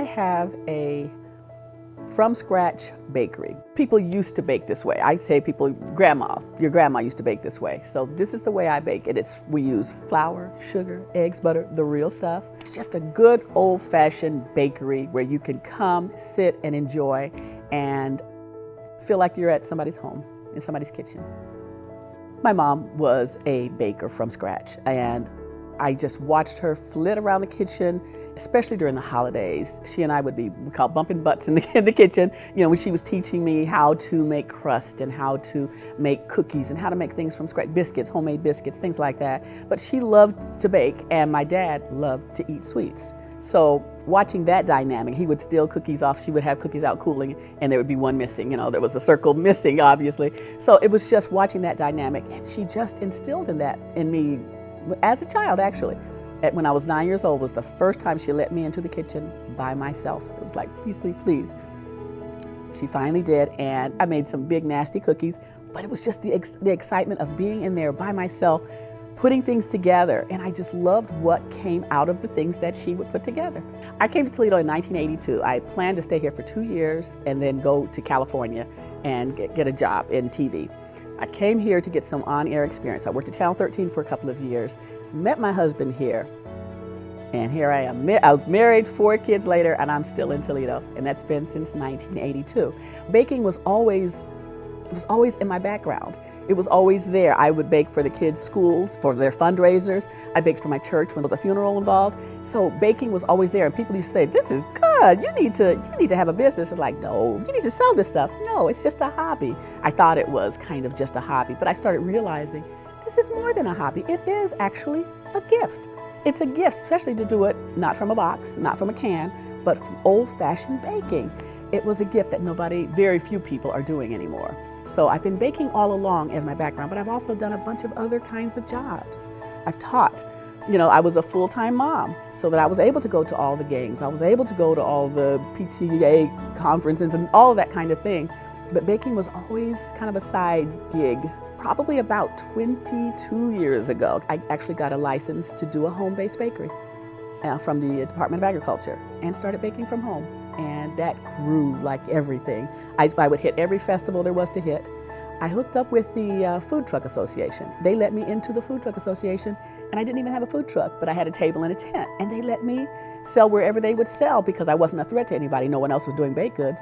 I have a from scratch bakery. People used to bake this way. I say your grandma used to bake this way. So this is the way I bake it. We use flour, sugar, eggs, butter, the real stuff. It's just a good old-fashioned bakery where you can come, sit, and enjoy and feel like you're at somebody's home, in somebody's kitchen. My mom was a baker from scratch, and I just watched her flit around the kitchen, especially during the holidays. She and I would be, we call bumping butts in the kitchen, when she was teaching me how to make crust and how to make cookies and how to make things from scratch, biscuits, homemade biscuits, things like that. But she loved to bake, and my dad loved to eat sweets. So watching that dynamic, he would steal cookies off, she would have cookies out cooling, and there would be one missing. There was a circle missing, obviously. So it was just watching that dynamic, and she just instilled that in me as a child, actually. When I was 9 years old was the first time she let me into the kitchen by myself. It was like, please, please, please. She finally did, and I made some big nasty cookies, but it was just the excitement of being in there by myself, putting things together, and I just loved what came out of the things that she would put together. I came to Toledo in 1982. I planned to stay here for 2 years and then go to California and get a job in TV. I came here to get some on-air experience. I worked at Channel 13 for a couple of years, met my husband here, and here I am. I was married 4 kids later, and I'm still in Toledo, and that's been since 1982. Baking was always in my background. It was always there. I would bake for the kids' schools, for their fundraisers. I baked for my church when there was a funeral involved. So baking was always there, and people used to say, "This is good. You need to have a business." It's like, no, you need to sell this stuff. No, it's just a hobby. I thought it was kind of just a hobby, but I started realizing this is more than a hobby. It is actually a gift. It's a gift, especially to do it not from a box, not from a can, but from old-fashioned baking. It was a gift that very few people are doing anymore. So I've been baking all along as my background, but I've also done a bunch of other kinds of jobs. I've taught. I was a full-time mom, so that I was able to go to all the games. I was able to go to all the PTA conferences and all that kind of thing. But baking was always kind of a side gig. Probably about 22 years ago, I actually got a license to do a home-based bakery from the Department of Agriculture and started baking from home. And that grew like everything. I would hit every festival there was to hit. I hooked up with the Food Truck Association. They let me into the Food Truck Association, and I didn't even have a food truck, but I had a table and a tent, and they let me sell wherever they would sell because I wasn't a threat to anybody. No one else was doing baked goods.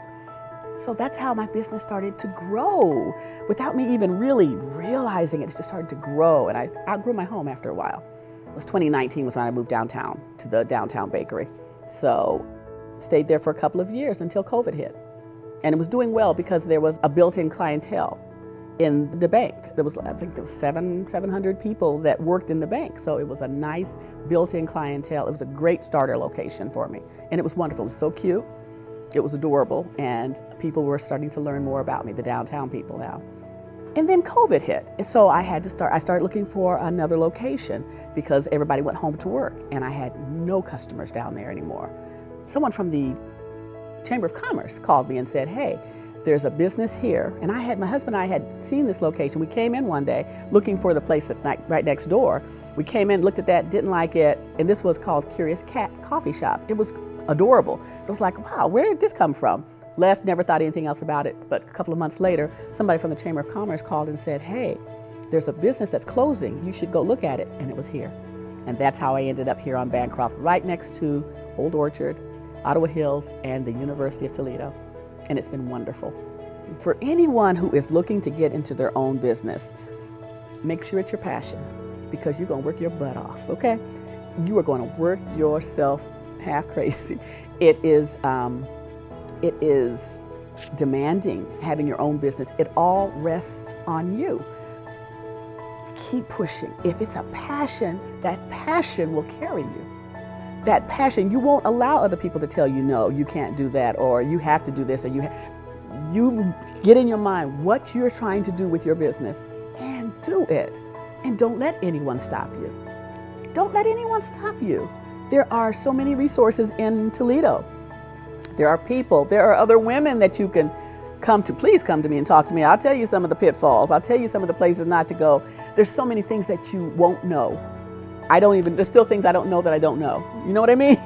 So that's how my business started to grow without me even really realizing it. It just started to grow, and I outgrew my home after a while. It was 2019 was when I moved downtown to the downtown bakery. So stayed there for a couple of years until COVID hit. And it was doing well because there was a built-in clientele in the bank. I think there was 700 people that worked in the bank. So it was a nice built-in clientele. It was a great starter location for me. And it was wonderful. It was so cute. It was adorable. And people were starting to learn more about me, the downtown people now. And then COVID hit. And so I started looking for another location because everybody went home to work and I had no customers down there anymore. Someone from the Chamber of Commerce called me and said, "Hey, there's a business here." And my husband and I had seen this location. We came in one day looking for the place that's right next door. We came in, looked at that, didn't like it, and this was called Curious Cat Coffee Shop. It was adorable. It was like, wow, where did this come from? Left, never thought anything else about it. But a couple of months later, somebody from the Chamber of Commerce called and said, "Hey, there's a business that's closing. You should go look at it." And it was here. And that's how I ended up here on Bancroft, right next to Old Orchard, Ottawa Hills, and the University of Toledo. And it's been wonderful. For anyone who is looking to get into their own business, make sure it's your passion because you're going to work your butt off, okay? You are going to work yourself half crazy. It is demanding having your own business. It all rests on you. Keep pushing. If it's a passion, that passion will carry you. That passion, you won't allow other people to tell you, no, you can't do that, or you have to do this, or you get in your mind what you're trying to do with your business and do it. And don't let anyone stop you. Don't let anyone stop you. There are so many resources in Toledo. There are people, there are other women that you can come to. Please come to me and talk to me. I'll tell you some of the pitfalls. I'll tell you some of the places not to go. There's so many things that you won't know. There's still things I don't know that I don't know. You know what I mean?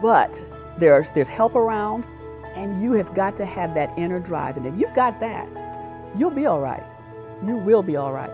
But there's help around, and you have got to have that inner drive. And if you've got that, you'll be all right. You will be all right.